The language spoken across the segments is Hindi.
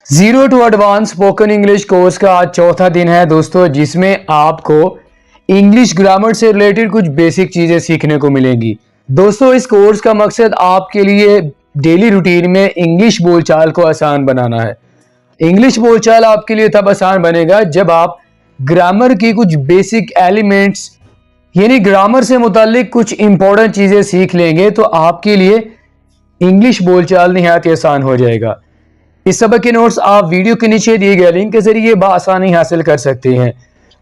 Zero to advance spoken English course का आज चौथा दिन है दोस्तों, जिसमें आपको इंग्लिश ग्रामर से रिलेटेड कुछ बेसिक चीजें सीखने को मिलेंगी। दोस्तों, इस कोर्स का मकसद आपके लिए डेली रूटीन में इंग्लिश बोलचाल को आसान बनाना है। इंग्लिश बोलचाल आपके लिए तब आसान बनेगा जब आप ग्रामर की कुछ बेसिक एलिमेंट्स यानी ग्रामर से मुतालिक कुछ इंपॉर्टेंट चीजें सीख लेंगे, तो आपके लिए इंग्लिश बोलचाल निहायत आसान हो जाएगा। इस सबक के नोट्स आप वीडियो के नीचे दिए गए लिंक के जरिए बआसानी हासिल कर सकते हैं।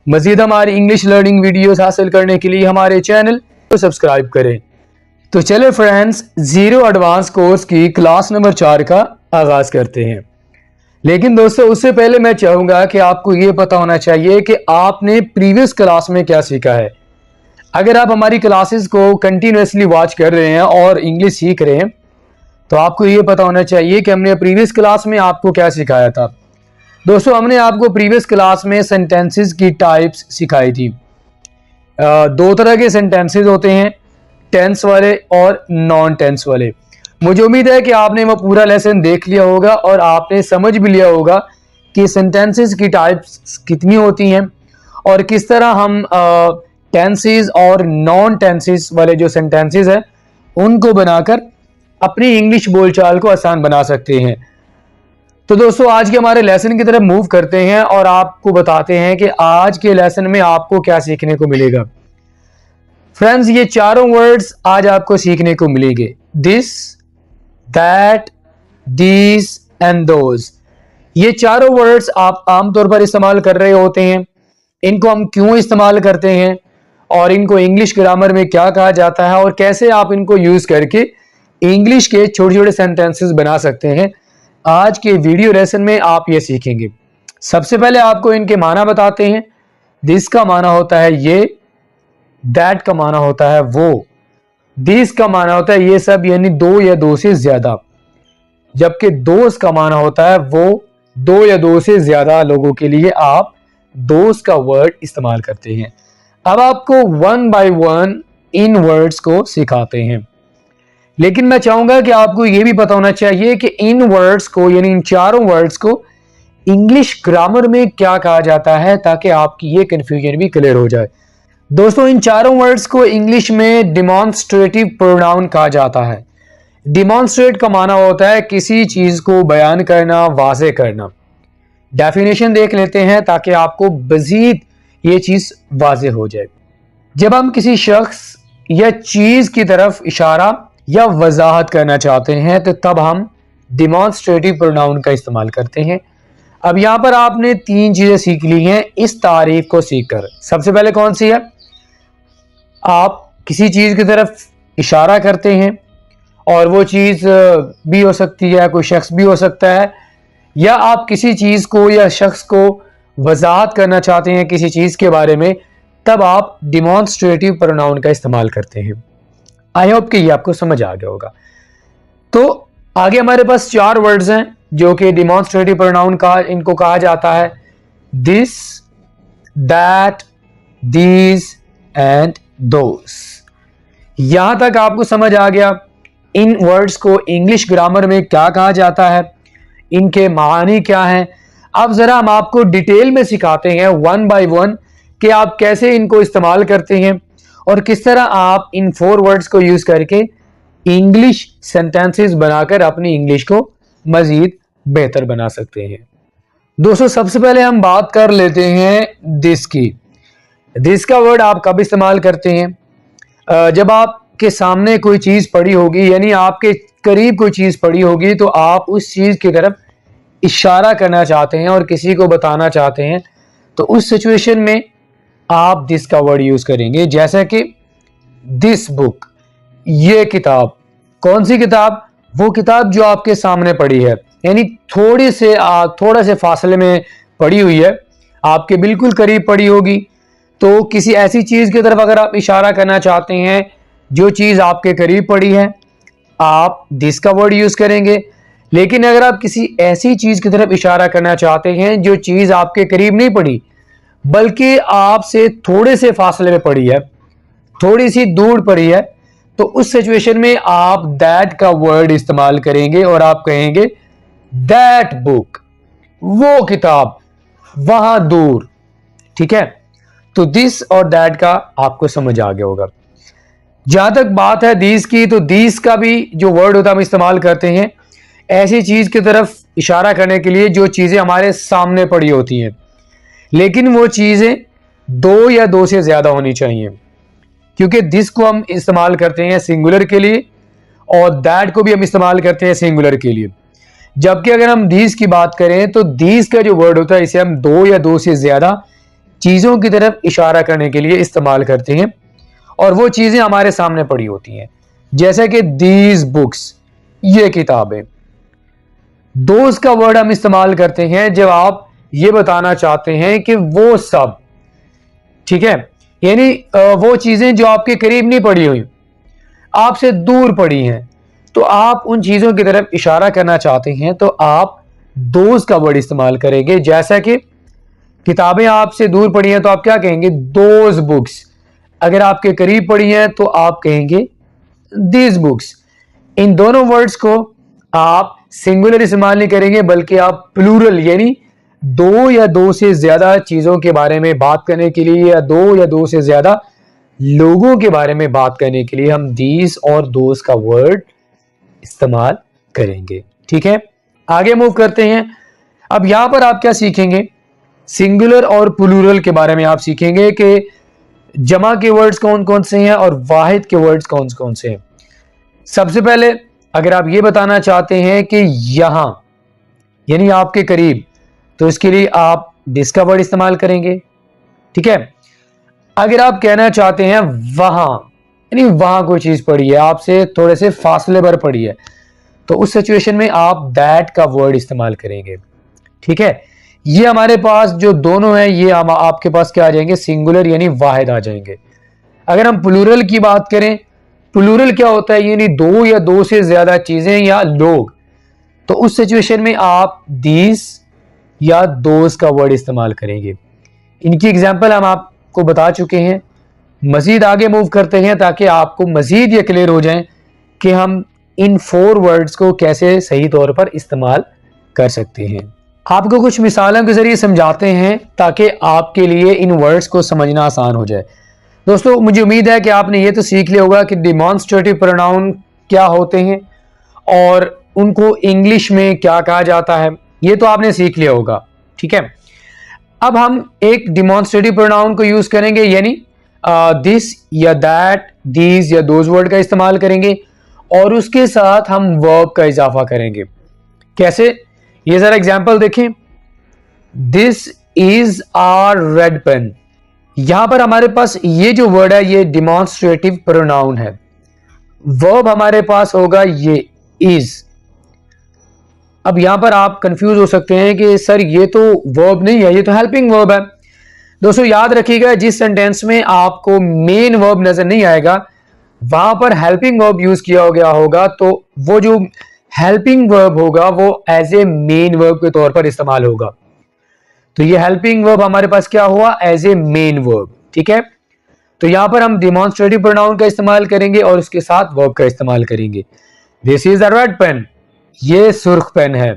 मजीद हमारी इंग्लिश लर्निंग वीडियोस हासिल करने के लिए हमारे चैनल को सब्सक्राइब करें। तो चले फ्रेंड्स, जीरो एडवांस कोर्स की क्लास नंबर 4 का आगाज करते हैं। लेकिन दोस्तों, उससे पहले मैं चाहूंगा कि आपको ये पता होना चाहिए कि आपने प्रीवियस क्लास में क्या सीखा है। अगर आप हमारी क्लासेस को कंटिन्यूसली वॉच कर रहे हैं और इंग्लिश सीख रहे हैं, तो आपको ये पता होना चाहिए कि हमने प्रीवियस क्लास में आपको क्या सिखाया था। दोस्तों, हमने आपको प्रीवियस क्लास में सेंटेंसेस की टाइप्स सिखाई थी। दो तरह के सेंटेंसेस होते हैं, टेंस वाले और नॉन टेंस वाले। मुझे उम्मीद है कि आपने वो पूरा लेसन देख लिया होगा और आपने समझ भी लिया होगा कि सेंटेंसेस की टाइप्स कितनी होती हैं और किस तरह हम टेंसेस और नॉन टेंसेस वाले जो सेंटेंसेस हैं उनको बनाकर अपनी इंग्लिश बोलचाल को आसान बना सकते हैं। तो दोस्तों, आज के हमारे लेसन की तरफ मूव करते हैं और आपको बताते हैं कि आज के लेसन में आपको क्या सीखने को मिलेगा। फ्रेंड्स, ये चारों वर्ड्स आज आपको सीखने को मिलेंगे। This, that, these and those. ये चारों वर्ड्स आप आमतौर पर इस्तेमाल कर रहे होते हैं। इनको हम क्यों इस्तेमाल करते हैं और इनको इंग्लिश ग्रामर में क्या कहा जाता है और कैसे आप इनको यूज करके इंग्लिश के छोटे छोटे सेंटेंसेस बना सकते हैं, आज के वीडियो लेसन में आप ये सीखेंगे। सबसे पहले आपको इनके माना बताते हैं। दिस का माना होता है ये, दैट का माना होता है वो, दिस का माना होता है ये सब यानी दो या दो से ज्यादा, जबकि दोस्त का माना होता है वो दो या दो से ज्यादा लोगों के लिए आप दोस्त का वर्ड इस्तेमाल करते हैं। अब आपको one by one in words को सिखाते हैं, लेकिन मैं चाहूंगा कि आपको यह भी पता होना चाहिए कि इन वर्ड्स को यानी इन चारों वर्ड्स को इंग्लिश ग्रामर में क्या कहा जाता है, ताकि आपकी ये कंफ्यूजन भी क्लियर हो जाए। दोस्तों, इन चारों वर्ड्स को इंग्लिश में डिमॉन्स्ट्रेटिव प्रोनाउन कहा जाता है। डिमॉन्स्ट्रेट का माना होता है किसी चीज को बयान करना, वाज़े करना। डेफिनेशन देख लेते हैं ताकि आपको मजीद ये चीज वाज़े हो जाए। जब हम किसी शख्स या चीज की तरफ इशारा या वजाहत करना चाहते हैं तो तब हम डिमॉन्स्ट्रेटिव प्रोनाउन का इस्तेमाल करते हैं। अब यहां पर आपने तीन चीजें सीख ली हैं इस तारीफ को सीखकर। सबसे पहले कौन सी है? आप किसी चीज की तरफ इशारा करते हैं और वो चीज भी हो सकती है, कोई शख्स भी हो सकता है, या आप किसी चीज को या शख्स को वजाहत करना चाहते हैं किसी चीज के बारे में, तब आप डिमॉन्स्ट्रेटिव प्रोनाउन का इस्तेमाल करते हैं। आई होप कि ये आपको समझ आ गया होगा। तो आगे हमारे पास चार वर्ड्स हैं जो कि डिमॉन्स्ट्रेटिव प्रोनाउन का इनको कहा जाता है। दिस, दैट, दीज एंड दोस। यहां तक आपको समझ आ गया इन वर्ड्स को इंग्लिश ग्रामर में क्या कहा जाता है, इनके मानी क्या हैं। अब जरा हम आपको डिटेल में सिखाते हैं वन बाय वन कि आप कैसे इनको इस्तेमाल करते हैं और किस तरह आप इन फोर वर्ड्स को यूज करके इंग्लिश सेंटेंसेस बनाकर अपनी इंग्लिश को मजीद बेहतर बना सकते हैं। दोस्तों, सबसे पहले हम बात कर लेते हैं दिस की। दिस का वर्ड आप कब इस्तेमाल करते हैं? जब आपके सामने कोई चीज पड़ी होगी, यानी आपके करीब कोई चीज पड़ी होगी, तो आप उस चीज की तरफ इशारा करना चाहते हैं और किसी को बताना चाहते हैं, तो उस सिचुएशन में आप दिस का वर्ड यूज करेंगे। जैसे कि दिस बुक, ये किताब। कौन सी किताब? वो किताब जो आपके सामने पड़ी है, यानी थोड़े से फासले में पड़ी हुई है, आपके बिल्कुल करीब पड़ी होगी। तो किसी ऐसी चीज की तरफ अगर आप इशारा करना चाहते हैं जो चीज आपके करीब पड़ी है, आप दिस का वर्ड यूज करेंगे। लेकिन अगर आप किसी ऐसी चीज की तरफ इशारा करना चाहते हैं जो चीज आपके करीब नहीं पड़ी बल्कि आपसे थोड़े से फासले में पड़ी है, थोड़ी सी दूर पड़ी है, तो उस सिचुएशन में आप दैट का वर्ड इस्तेमाल करेंगे और आप कहेंगे दैट बुक, वो किताब वहां दूर। ठीक है, तो दिस और दैट का आपको समझ आ गया होगा। जहां तक बात है दीस की, तो दीस का भी जो वर्ड होता है हम इस्तेमाल करते हैं ऐसी चीज की तरफ इशारा करने के लिए जो चीजें हमारे सामने पड़ी होती हैं, लेकिन वो चीजें दो या दो से ज्यादा होनी चाहिए, क्योंकि दिस को हम इस्तेमाल करते हैं सिंगुलर के लिए और दैट को भी हम इस्तेमाल करते हैं सिंगुलर के लिए। जबकि अगर हम दीस की बात करें तो दीस का जो वर्ड होता है इसे हम दो या दो से ज्यादा चीजों की तरफ इशारा करने के लिए इस्तेमाल करते हैं, और वो चीजें हमारे सामने पड़ी होती हैं, जैसे कि दीज बुक्स, ये किताबें। दोज का वर्ड हम इस्तेमाल करते हैं जब आप ये बताना चाहते हैं कि वो सब, ठीक है, यानी वो चीजें जो आपके करीब नहीं पड़ी हुई, आपसे दूर पड़ी हैं, तो आप उन चीजों की तरफ इशारा करना चाहते हैं तो आप दोज का वर्ड इस्तेमाल करेंगे। जैसा कि किताबें आपसे दूर पड़ी हैं तो आप क्या कहेंगे, दोज बुक्स। अगर आपके करीब पड़ी हैं तो आप कहेंगे दीज बुक्स। इन दोनों वर्ड्स को आप सिंगुलर इस्तेमाल नहीं करेंगे बल्कि आप प्लूरल यानी दो या दो से ज्यादा चीजों के बारे में बात करने के लिए या दो से ज्यादा लोगों के बारे में बात करने के लिए हम दीज और दोज का वर्ड इस्तेमाल करेंगे। ठीक है, आगे मूव करते हैं। अब यहां पर आप क्या सीखेंगे, सिंगुलर और प्लूरल के बारे में आप सीखेंगे कि जमा के वर्ड्स कौन कौन से हैं और वाहिद के वर्ड्स कौन कौन से हैं। सबसे पहले अगर आप ये बताना चाहते हैं कि यहां यानी आपके करीब, तो इसके लिए आप दिस का वर्ड इस्तेमाल करेंगे। ठीक है, अगर आप कहना चाहते हैं वहां यानी वहां कोई चीज पड़ी है, आपसे थोड़े से फासले पर पड़ी है, तो उस सिचुएशन में आप दैट का वर्ड इस्तेमाल करेंगे। ठीक है, ये हमारे पास जो दोनों हैं ये आपके पास क्या आ जाएंगे, सिंगुलर यानी वाहिद आ जाएंगे। अगर हम प्लूरल की बात करें, प्लूरल क्या होता है, यानी दो या दो से ज्यादा चीजें या लोग, तो उस सिचुएशन में आप दीस या दोस का वर्ड इस्तेमाल करेंगे। इनकी एग्जांपल हम आपको बता चुके हैं। मजीद आगे मूव करते हैं ताकि आपको मजीद ये क्लियर हो जाए कि हम इन 4 वर्ड्स को कैसे सही तौर पर इस्तेमाल कर सकते हैं। आपको कुछ मिसालों के जरिए समझाते हैं ताकि आपके लिए इन वर्ड्स को समझना आसान हो जाए। दोस्तों, मुझे उम्मीद है कि आपने ये तो सीख लिया होगा कि डिमॉन्स्ट्रेटिव प्रोनाउन क्या होते हैं और उनको इंग्लिश में क्या कहा जाता है, ये तो आपने सीख लिया होगा। ठीक है, अब हम एक डिमॉन्स्ट्रेटिव प्रोनाउन को यूज करेंगे, यानी दिस या दैट, दीज या दोज वर्ड का इस्तेमाल करेंगे और उसके साथ हम वर्ब का इजाफा करेंगे। कैसे, ये जरा एग्जांपल देखें। This is our red pen. यहां पर हमारे पास ये जो वर्ड है ये डिमॉन्स्ट्रेटिव प्रोनाउन है। वर्ब हमारे पास होगा ये इज। अब यहां पर आप कंफ्यूज हो सकते हैं कि सर ये तो वर्ब नहीं है, ये तो हेल्पिंग वर्ब है। दोस्तों याद रखिएगा, जिस सेंटेंस में आपको मेन वर्ब नजर नहीं आएगा वहां पर हेल्पिंग वर्ब यूज किया गया होगा, तो वो जो हेल्पिंग वर्ब होगा वो एज ए मेन वर्ब के तौर पर इस्तेमाल होगा। तो ये हेल्पिंग वर्ब हमारे पास क्या हुआ, एज ए मेन वर्ब। ठीक है, तो यहां पर हम डिमॉन्स्ट्रेटिव प्रोनाउन का इस्तेमाल करेंगे और उसके साथ वर्ब का इस्तेमाल करेंगे। This is a red pen, ये सुर्ख पेन है।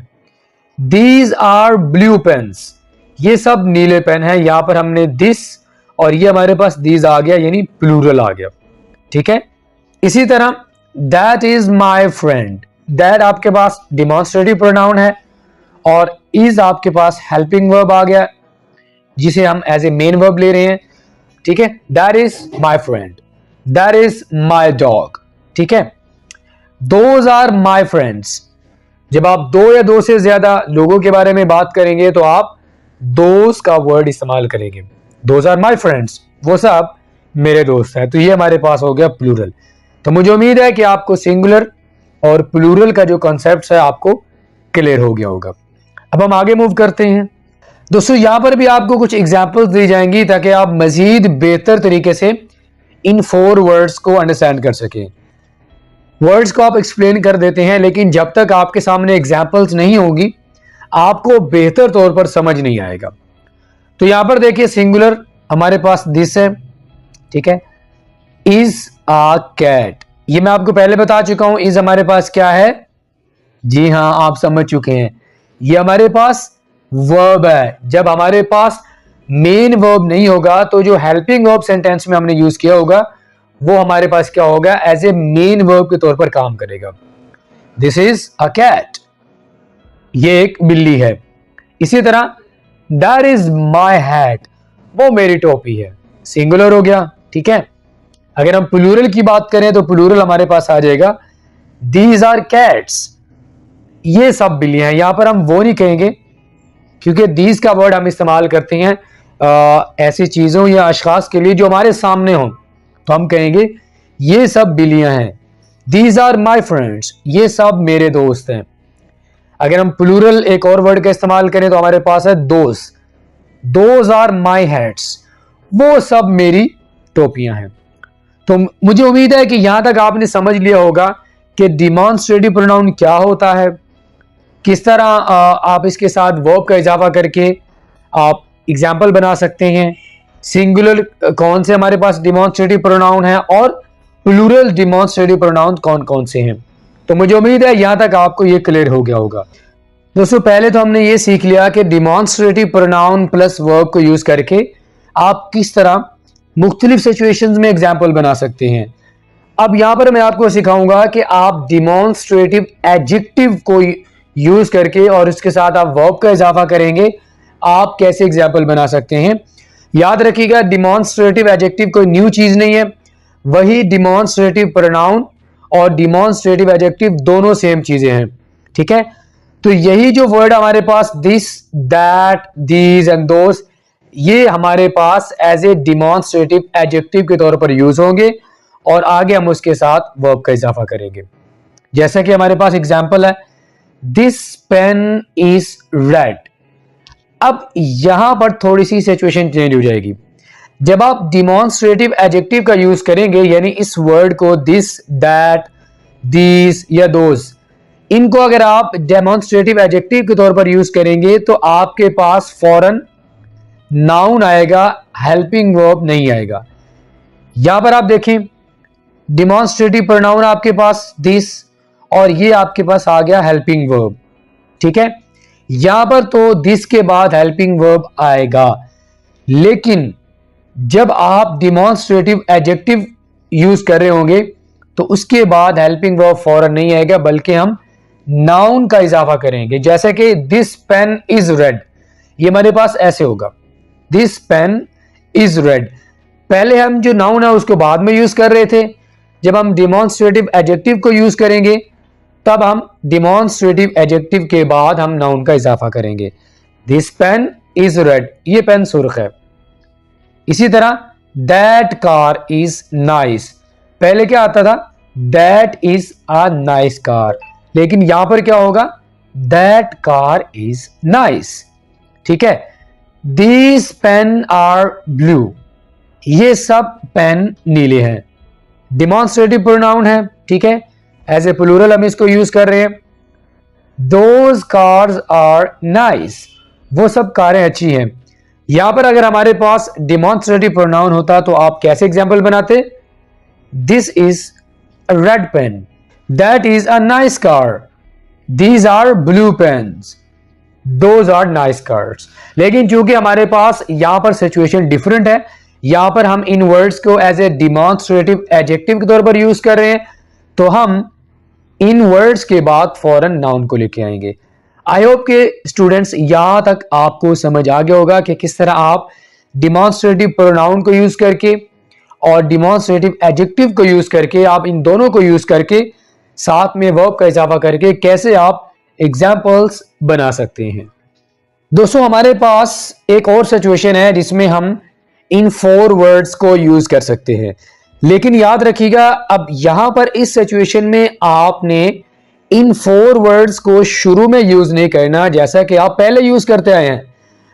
दीज आर ब्लू पेन्स, ये सब नीले पेन है। यहां पर हमने दिस और ये हमारे पास दीज आ गया, यानी प्लूरल आ गया। ठीक है, इसी तरह that is my friend, that आपके पास डिमॉन्स्ट्रेटिव प्रोनाउन है और इज आपके पास हेल्पिंग वर्ब आ गया जिसे हम एज ए मेन वर्ब ले रहे हैं। ठीक है, that is my friend, that is my dog. ठीक है, दोज आर माई फ्रेंड्स। जब आप दो या दो से ज्यादा लोगों के बारे में बात करेंगे तो आप दोज का वर्ड इस्तेमाल करेंगे। दोज आर माई फ्रेंड्स, वो सब मेरे दोस्त हैं। तो ये हमारे पास हो गया प्लूरल। तो मुझे उम्मीद है कि आपको सिंगुलर और प्लूरल का जो कॉन्सेप्ट है आपको क्लियर हो गया होगा। अब हम आगे मूव करते हैं। दोस्तों यहां पर भी आपको कुछ एग्जांपल्स दी जाएंगी ताकि आप मजीद बेहतर तरीके से इन 4 वर्ड्स को अंडरस्टैंड कर सकें। वर्ड्स को आप एक्सप्लेन कर देते हैं, लेकिन जब तक आपके सामने एग्जांपल्स नहीं होगी आपको बेहतर तौर पर समझ नहीं आएगा। तो यहां पर देखिए, सिंगुलर हमारे पास दिस है। ठीक है, इज अ कैट, ये मैं आपको पहले बता चुका हूं। इज हमारे पास क्या है, जी हां आप समझ चुके हैं, ये हमारे पास वर्ब है। जब हमारे पास मेन वर्ब नहीं होगा तो जो हेल्पिंग वर्ब सेंटेंस में हमने यूज किया होगा वो हमारे पास क्या होगा, एज ए मेन वर्ब के तौर पर काम करेगा। दिस इज अ कैट, ये एक बिल्ली है। इसी तरह दैट इज माई हैट, वो मेरी टोपी है, सिंगुलर हो गया। ठीक है, अगर हम प्लूरल की बात करें तो प्लूरल हमारे पास आ जाएगा दीज आर कैट्स, ये सब बिल्लियां हैं। यहां पर हम वो नहीं कहेंगे क्योंकि दीज का वर्ड हम इस्तेमाल करते हैं ऐसी चीजों या अशखास के लिए जो हमारे सामने हों, तो हम कहेंगे ये सब बिल्लियां हैं। दीज आर माई फ्रेंड्स, ये सब मेरे दोस्त हैं। अगर हम प्लूरल एक और वर्ड का इस्तेमाल करें तो हमारे पास है दोस्त, दोज आर माई हैट्स, वो सब मेरी टोपियां हैं। तो मुझे उम्मीद है कि यहां तक आपने समझ लिया होगा कि डिमॉन्स्ट्रेटिव प्रोनाउन क्या होता है, किस तरह आप इसके साथ वर्ब का इजाफा करके आप एग्जाम्पल बना सकते हैं, सिंगुलर कौन से हमारे पास डिमॉन्स्ट्रेटिव प्रोनाउन है और प्लूरल डिमॉन्स्ट्रेटिव प्रोनाउन कौन कौन से हैं। तो मुझे उम्मीद है यहां तक आपको ये क्लियर हो गया होगा। दोस्तों पहले तो हमने ये सीख लिया कि डिमॉन्स्ट्रेटिव प्रोनाउन प्लस वर्ब को यूज करके आप किस तरह मुख्तलिफ सिचुएशंस में एग्जाम्पल बना सकते हैं। अब यहां पर मैं आपको सिखाऊंगा कि आप डिमॉन्स्ट्रेटिव एडजेक्टिव को यूज करके और इसके साथ आप वर्ब का इजाफा करेंगे, आप कैसे एग्जाम्पल बना सकते हैं। याद रखिएगा डिमॉन्स्ट्रेटिव एडजेक्टिव कोई न्यू चीज नहीं है, वही डिमॉन्स्ट्रेटिव प्रोनाउन और डिमॉन्स्ट्रेटिव एडजेक्टिव दोनों सेम चीजें हैं। ठीक है, तो यही जो वर्ड हमारे पास this, that, these and those, ये हमारे पास एज ए डिमॉन्स्ट्रेटिव एडजेक्टिव के तौर पर यूज होंगे और आगे हम उसके साथ वर्ब का इजाफा करेंगे। जैसा कि हमारे पास एग्जाम्पल है दिस पेन इज रेड। अब यहां पर थोड़ी सी सिचुएशन चेंज हो जाएगी। जब आप डिमॉन्स्ट्रेटिव एडजेक्टिव का यूज करेंगे, यानी इस वर्ड को दिस, दैट, दीज या दोस, इनको अगर आप डेमोन्स्ट्रेटिव एडजेक्टिव के तौर पर यूज करेंगे तो आपके पास फौरन नाउन आएगा, हेल्पिंग वर्ब नहीं आएगा। यहां पर आप देखें डिमॉन्स्ट्रेटिव प्रोनाउन आपके पास दिस और ये आपके पास आ गया हेल्पिंग वर्ब। ठीक है, यहां पर तो दिस के बाद हेल्पिंग वर्ब आएगा, लेकिन जब आप डिमॉन्स्ट्रेटिव एडजेक्टिव यूज कर रहे होंगे तो उसके बाद हेल्पिंग वर्ब फौरन नहीं आएगा, बल्कि हम नाउन का इजाफा करेंगे। जैसे कि दिस पेन इज रेड, ये हमारे पास ऐसे होगा दिस पेन इज रेड। पहले हम जो नाउन है उसको बाद में यूज कर रहे थे, जब हम डिमॉन्स्ट्रेटिव एडजेक्टिव को यूज करेंगे तब हम डिमॉन्स्ट्रेटिव एडजेक्टिव के बाद हम नाउन का इजाफा करेंगे। दिस पेन इज रेड, ये पेन सुर्ख है। इसी तरह दैट कार इज नाइस, पहले क्या आता था that is a nice car, लेकिन यहां पर क्या होगा दैट कार इज नाइस। ठीक है, दीज पेन आर ब्लू, ये सब पेन नीले हैं। डिमॉन्स्ट्रेटिव प्रोनाउन है, ठीक है, एज ए प्लूरल हम इसको यूज कर रहे हैं। दोज कार्स आर नाइस, वो सब कारें अच्छी हैं। यहां पर अगर हमारे पास डिमॉन्स्ट्रेटिव प्रोनाउन होता तो आप कैसे एग्जाम्पल बनाते, this is a red pen, that is a nice car, these are blue pens, those are nice cars. लेकिन चूंकि हमारे पास यहां पर सिचुएशन डिफरेंट है, यहां पर हम इन वर्ड्स को एज ए डिमॉन्स्ट्रेटिव एडजेक्टिव के तौर पर यूज कर रहे हैं, तो हम इन वर्ड्स के बाद फौरन नाउन को लेके आएंगे। आई होप के स्टूडेंट्स यहां तक आपको समझ आ गया होगा कि किस तरह आप डिमॉन्स्ट्रेटिव प्रोनाउन को यूज करके और डिमॉन्स्ट्रेटिव एडजेक्टिव को यूज करके, आप इन दोनों को यूज करके साथ में वर्ब का इजाफा करके कैसे आप एग्जाम्पल्स बना सकते हैं। दोस्तों हमारे पास एक और सिचुएशन है जिसमें हम इन 4 वर्ड्स को यूज कर सकते हैं, लेकिन याद रखिएगा अब यहां पर इस सिचुएशन में आपने इन 4 वर्ड्स को शुरू में यूज नहीं करना, जैसा कि आप पहले यूज करते आए हैं।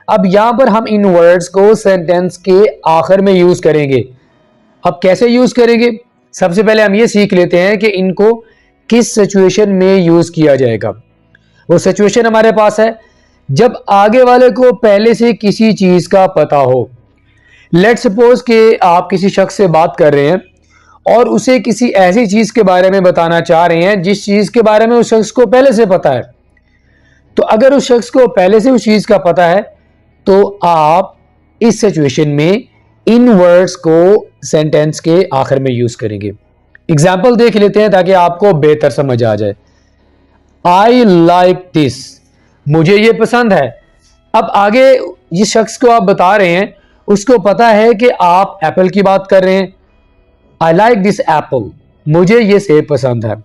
अब यहां पर हम इन वर्ड्स को सेंटेंस के आखिर में यूज करेंगे। अब कैसे यूज करेंगे, सबसे पहले हम ये सीख लेते हैं कि इनको किस सिचुएशन में यूज किया जाएगा। वो सिचुएशन हमारे पास है जब आगे वाले को पहले से किसी चीज का पता हो। लेट्स सपोज कि आप किसी शख्स से बात कर रहे हैं और उसे किसी ऐसी चीज के बारे में बताना चाह रहे हैं जिस चीज के बारे में उस शख्स को पहले से पता है। तो अगर उस शख्स को पहले से उस चीज का पता है तो आप इस सिचुएशन में इन वर्ड्स को सेंटेंस के आखिर में यूज करेंगे। एग्जाम्पल देख लेते हैं ताकि आपको बेहतर समझ आ जाए। आई लाइक दिस, मुझे ये पसंद है। अब आगे जिस शख्स को आप बता रहे हैं उसको पता है कि आप एप्पल की बात कर रहे हैं। आई लाइक दिस एप्पल, मुझे ये सेब पसंद है।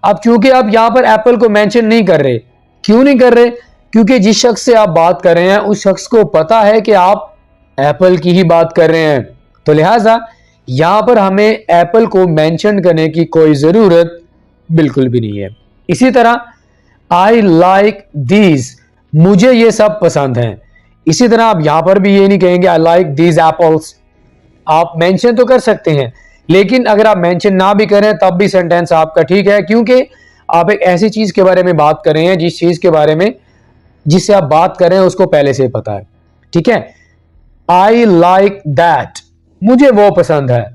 अब चूंकि आप यहां पर एप्पल को मेंशन नहीं कर रहे, क्यों नहीं कर रहे? क्योंकि जिस शख्स से आप बात कर रहे हैं उस शख्स को पता है कि आप एप्पल की ही बात कर रहे हैं, तो लिहाजा यहां पर हमें एप्पल को मेंशन करने की कोई जरूरत बिल्कुल भी नहीं है। इसी तरह आई लाइक दीज, मुझे ये सब पसंद है। इसी तरह आप यहां पर भी ये नहीं कहेंगे आई लाइक दीज एप्पल्स। आप मेंशन तो कर सकते हैं, लेकिन अगर आप मेंशन ना भी करें तब भी सेंटेंस आपका ठीक है, क्योंकि आप एक ऐसी चीज के बारे में बात कर रहे हैं जिस चीज के बारे में जिससे आप बात कर रहे हैं उसको पहले से पता है। ठीक है, आई लाइक दैट, मुझे वो पसंद है।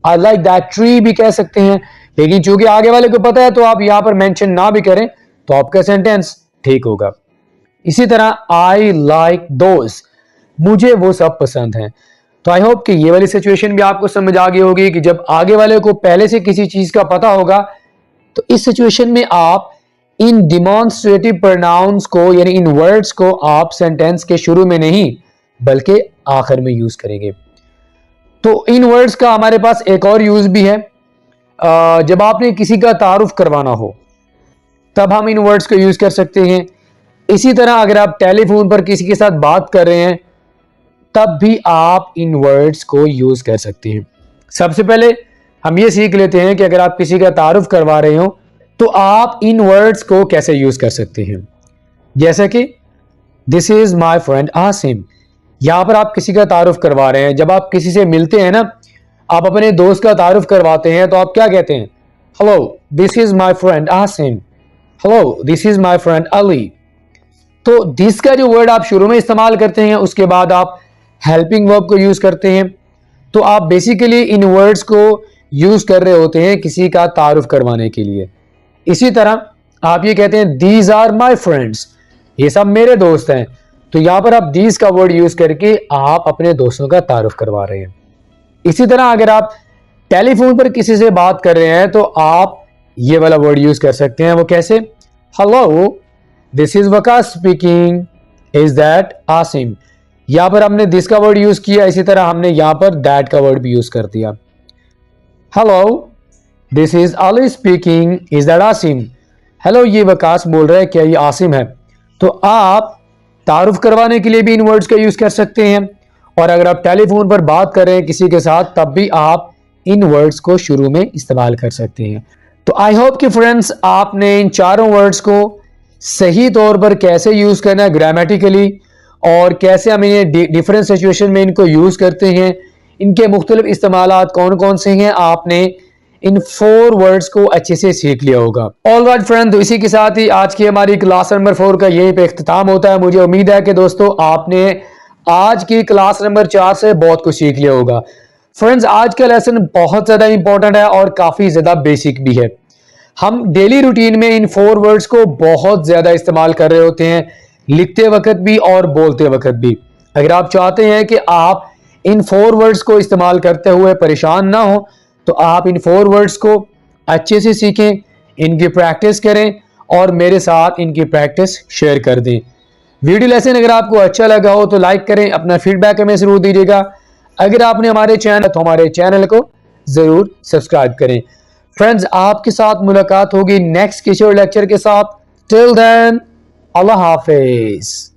आई लाइक दैट ट्री भी कह सकते हैं, लेकिन चूंकि आगे वाले को पता है तो आप यहां पर मेंशन ना भी करें तो आपका सेंटेंस ठीक होगा। इसी तरह आई लाइक दोस, मुझे वो सब पसंद है। तो आई होप कि ये वाली सिचुएशन भी आपको समझ आ गई होगी कि जब आगे वाले को पहले से किसी चीज का पता होगा तो इस सिचुएशन में आप इन डिमॉन्स्ट्रेटिव प्रोनाउंस को यानी इन वर्ड्स को आप सेंटेंस के शुरू में नहीं बल्कि आखिर में यूज करेंगे। तो इन वर्ड्स का हमारे पास एक और यूज भी है, जब आपने किसी का तारुफ करवाना हो तब हम इन वर्ड्स को यूज कर सकते हैं। इसी तरह अगर आप टेलीफोन पर किसी के साथ बात कर रहे हैं तब भी आप इन वर्ड्स को यूज कर सकते हैं। सबसे पहले हम ये सीख लेते हैं कि अगर आप किसी का तारुफ करवा रहे हो तो आप इन वर्ड्स को कैसे यूज कर सकते हैं। जैसे कि this is my friend Asim, यहां पर आप किसी का तारुफ करवा रहे हैं। जब आप किसी से मिलते हैं ना, आप अपने दोस्त का तारुफ करवाते हैं तो आप क्या कहते हैं? Hello this is my friend Asim, hello this is my friend Ali. तो दिस का जो वर्ड आप शुरू में इस्तेमाल करते हैं उसके बाद आप हेल्पिंग वर्ब को यूज करते हैं, तो आप बेसिकली इन वर्ड्स को यूज कर रहे होते हैं किसी का तारुफ करवाने के लिए। इसी तरह आप ये कहते हैं दीज आर माई फ्रेंड्स, ये सब मेरे दोस्त हैं, तो यहां पर आप दीज का वर्ड यूज करके आप अपने दोस्तों का तारुफ करवा रहे हैं। इसी तरह अगर आप टेलीफोन पर किसी से बात कर रहे हैं तो आप ये वाला वर्ड यूज कर सकते हैं। वो कैसे? Hello this is Waqas speaking, is that Asim. यहां पर हमने दिस का वर्ड यूज किया, इसी तरह हमने यहां पर दैट का वर्ड भी यूज कर दिया। Hello this is Ali speaking, is that Asim. Hello ये वकास बोल रहा है, क्या ये आसिम है? तो आप तारुफ करवाने के लिए भी इन वर्ड्स का यूज कर सकते हैं, और अगर आप टेलीफोन पर बात कर रहे हैं किसी के साथ तब भी आप इन वर्ड्स को शुरू में इस्तेमाल कर सकते हैं। तो आई होप कि फ्रेंड्स आपने इन चारों वर्ड्स को सही तौर पर कैसे यूज करना है ग्रामेटिकली, और कैसे हम इन्हें डिफरेंट सिचुएशन में इनको यूज करते हैं, इनके मुख्तलिफ इस्तेमालात कौन कौन से हैं, आपने इन 4 वर्ड्स को अच्छे से सीख लिया होगा। ऑल राइट फ्रेंड, तो इसी के साथ ही आज की हमारी क्लास नंबर 4 का यहीं पे इख्तिताम होता है। मुझे उम्मीद है कि दोस्तों आपने आज की क्लास नंबर 4 से बहुत कुछ सीख लिया होगा। फ्रेंड्स आज का लेसन बहुत ज्यादा इंपॉर्टेंट है और काफी ज्यादा बेसिक भी है। हम डेली रूटीन में इन 4 वर्ड्स को बहुत ज्यादा इस्तेमाल कर रहे होते हैं, लिखते वक्त भी और बोलते वक्त भी। अगर आप चाहते हैं कि आप इन 4 वर्ड्स को इस्तेमाल करते हुए परेशान ना हो तो आप इन 4 वर्ड्स को अच्छे से सीखें, इनकी प्रैक्टिस करें और मेरे साथ इनकी प्रैक्टिस शेयर कर दें। वीडियो लेसन अगर आपको अच्छा लगा हो तो लाइक करें, अपना फीडबैक हमें जरूर दीजिएगा। अगर आपने हमारे चैनल को जरूर सब्सक्राइब करें। फ्रेंड्स आपके साथ मुलाकात होगी नेक्स्ट किसी और लेक्चर के साथ। टिल देन अल्लाह हाफिज।